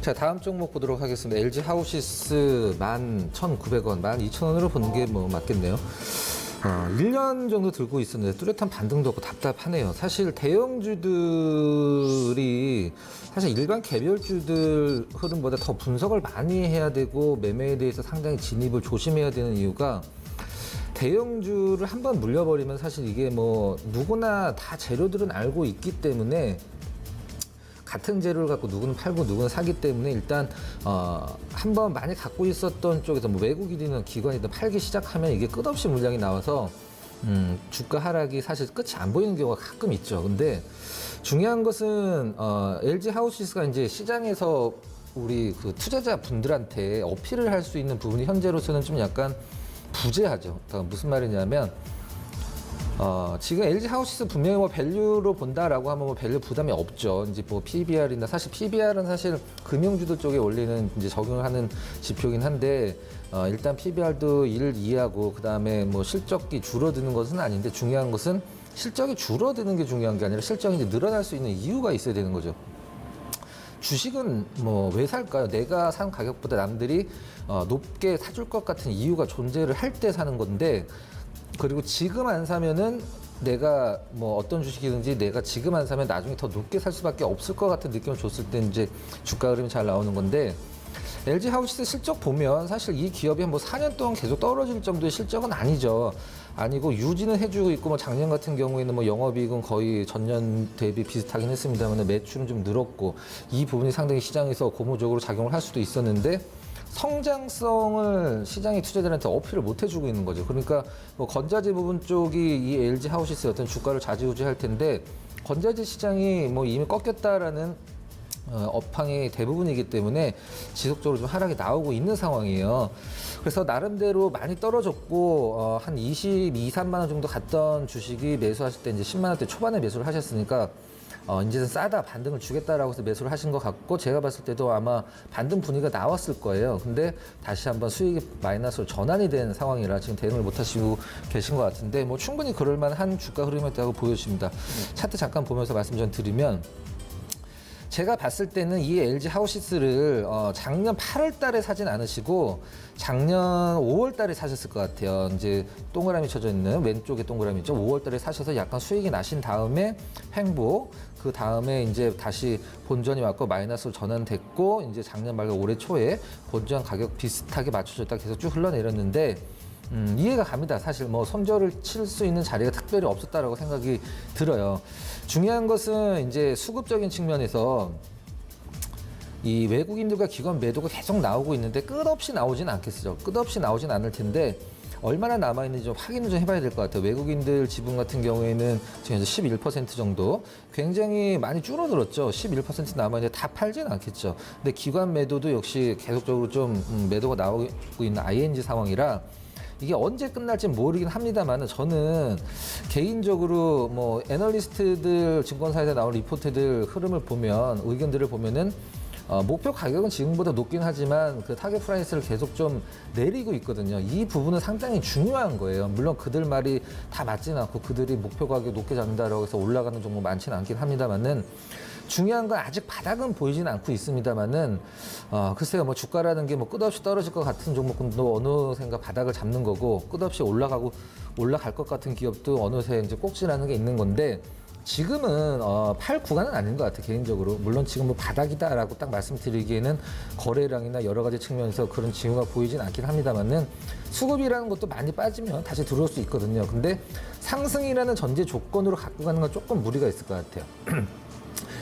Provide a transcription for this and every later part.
자, 다음 종목 보도록 하겠습니다. LG 하우시스 11,900원, 12,000원으로 보는 게 뭐 맞겠네요. 1년 정도 들고 있었는데 뚜렷한 반등도 없고 답답하네요. 사실 대형주들이 사실 일반 개별주들 흐름보다 더 분석을 많이 해야 되고 매매에 대해서 상당히 진입을 조심해야 되는 이유가 대형주를 한번 물려버리면 사실 이게 뭐 누구나 다 재료들은 알고 있기 때문에 같은 재료를 갖고 누구는 팔고 누구는 사기 때문에 일단 한번 많이 갖고 있었던 쪽에서 뭐 외국인이든 기관이든 팔기 시작하면 이게 끝없이 물량이 나와서 주가 하락이 사실 끝이 안 보이는 경우가 가끔 있죠. 근데 중요한 것은 LG 하우시스가 이제 시장에서 우리 그 투자자 분들한테 어필을 할 수 있는 부분이 현재로서는 좀 약간 부재하죠. 그러니까 무슨 말이냐면 지금 LG 하우시스 분명히 뭐 밸류로 본다라고 하면 뭐 밸류 부담이 없죠. 이제 뭐 PBR이나 사실 PBR은 사실 금융주들 쪽에 올리는 이제 적용을 하는 지표긴 한데 일단 PBR도 1을 이해하고 그 다음에 뭐 실적이 줄어드는 것은 아닌데 중요한 것은 실적이 줄어드는 게 중요한 게 아니라 실적이 이제 늘어날 수 있는 이유가 있어야 되는 거죠. 주식은 뭐 왜 살까요? 내가 산 가격보다 남들이 높게 사줄 것 같은 이유가 존재를 할 때 사는 건데 그리고 지금 안 사면은 내가 뭐 어떤 주식이든지 내가 지금 안 사면 나중에 더 높게 살 수밖에 없을 것 같은 느낌을 줬을 때 이제 주가 흐름이 잘 나오는 건데 LG 하우시스 실적 보면 사실 이 기업이 뭐 4년 동안 계속 떨어질 정도의 실적은 아니죠. 아니고 유지는 해주고 있고 뭐 작년 같은 경우에는 뭐 영업이익은 거의 전년 대비 비슷하긴 했습니다만 매출은 좀 늘었고 이 부분이 상당히 시장에서 고무적으로 작용을 할 수도 있었는데 성장성을 시장의 투자자들한테 어필을 못 해주고 있는 거죠. 그러니까 뭐 건자재 부분 쪽이 이 LG 하우시스의 어떤 주가를 좌지우지할 텐데 건자재 시장이 뭐 이미 꺾였다라는 업황의 대부분이기 때문에 지속적으로 좀 하락이 나오고 있는 상황이에요. 그래서 나름대로 많이 떨어졌고 한 22, 3만 원 정도 갔던 주식이 매수하실 때 이제 10만 원대 초반에 매수를 하셨으니까 이제는 싸다 반등을 주겠다라고 해서 매수를 하신 것 같고 제가 봤을 때도 아마 반등 분위기가 나왔을 거예요. 근데 다시 한번 수익이 마이너스로 전환이 된 상황이라 지금 대응을 못 하시고 계신 것 같은데 뭐 충분히 그럴 만한 주가 흐름이었다고 보여집니다. 차트 잠깐 보면서 말씀 좀 드리면 제가 봤을 때는 이 LG 하우시스를 작년 8월 달에 사진 않으시고 작년 5월 달에 사셨을 것 같아요. 이제 동그라미 쳐져 있는 왼쪽에 동그라미 있죠. 5월 달에 사셔서 약간 수익이 나신 다음에 횡보, 그 다음에 이제 다시 본전이 왔고 마이너스로 전환됐고 이제 작년 말과 올해 초에 본전 가격 비슷하게 맞춰졌다 계속 쭉 흘러내렸는데 이해가 갑니다. 사실 뭐 손절을 칠 수 있는 자리가 특별히 없었다라고 생각이 들어요. 중요한 것은 이제 수급적인 측면에서 이 외국인들과 기관 매도가 계속 나오고 있는데 끝없이 나오진 않겠죠. 끝없이 나오진 않을 텐데 얼마나 남아있는지 좀 확인을 좀 해봐야 될 것 같아요. 외국인들 지분 같은 경우에는 지금 11% 정도 굉장히 많이 줄어들었죠. 11% 남아있는데 다 팔진 않겠죠. 근데 기관 매도도 역시 계속적으로 좀 매도가 나오고 있는 ING 상황이라 이게 언제 끝날지 모르긴 합니다만 저는 개인적으로 뭐 애널리스트들 증권사에서 나온 리포트들 흐름을 보면 의견들을 보면은 목표 가격은 지금보다 높긴 하지만 그 타겟 프라이스를 계속 좀 내리고 있거든요. 이 부분은 상당히 중요한 거예요. 물론 그들 말이 다 맞지는 않고 그들이 목표 가격 높게 잡는다라고 해서 올라가는 종목 많지는 않긴 합니다만은 중요한 건 아직 바닥은 보이지는 않고 있습니다만은 글쎄요 뭐 주가라는 게 뭐 끝없이 떨어질 것 같은 종목도 어느샌가 바닥을 잡는 거고 끝없이 올라갈 것 같은 기업도 어느새 이제 꼭지라는 게 있는 건데 지금은 팔 구간은 아닌 것 같아요 개인적으로. 물론 지금 뭐 바닥이다라고 딱 말씀드리기에는 거래량이나 여러 가지 측면에서 그런 징후가 보이진 않긴 합니다만은 수급이라는 것도 많이 빠지면 다시 들어올 수 있거든요. 근데 상승이라는 전제 조건으로 갖고 가는 건 조금 무리가 있을 것 같아요.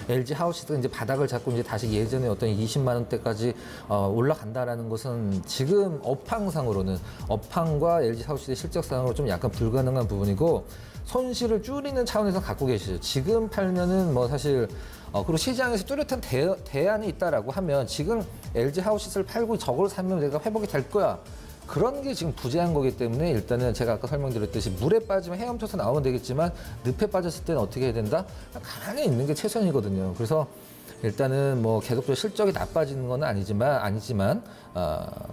LG 하우시스가 이제 바닥을 잡고 이제 다시 예전에 어떤 20만 원대까지 올라간다라는 것은 지금 업황과 LG 하우시스의 실적상으로 좀 약간 불가능한 부분이고 손실을 줄이는 차원에서 갖고 계시죠. 지금 팔면은 뭐 사실 그리고 시장에서 뚜렷한 대안이 있다라고 하면 지금 LG 하우시스를 팔고 저걸 사면 내가 회복이 될 거야. 그런 게 지금 부재한 거기 때문에 일단은 제가 아까 설명드렸듯이 물에 빠지면 헤엄쳐서 나오면 되겠지만 늪에 빠졌을 때는 어떻게 해야 된다? 가만히 있는 게 최선이거든요. 그래서 일단은 뭐 계속적으로 실적이 나빠지는 건 아니지만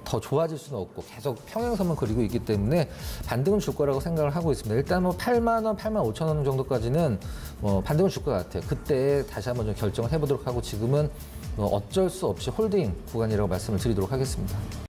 더 좋아질 수는 없고 계속 평행선만 그리고 있기 때문에 반등은 줄 거라고 생각을 하고 있습니다. 일단 뭐 8만 원, 8만 5천 원 정도까지는 뭐 반등을 줄 것 같아요. 그때 다시 한번 좀 결정을 해보도록 하고 지금은 어쩔 수 없이 홀딩 구간이라고 말씀을 드리도록 하겠습니다.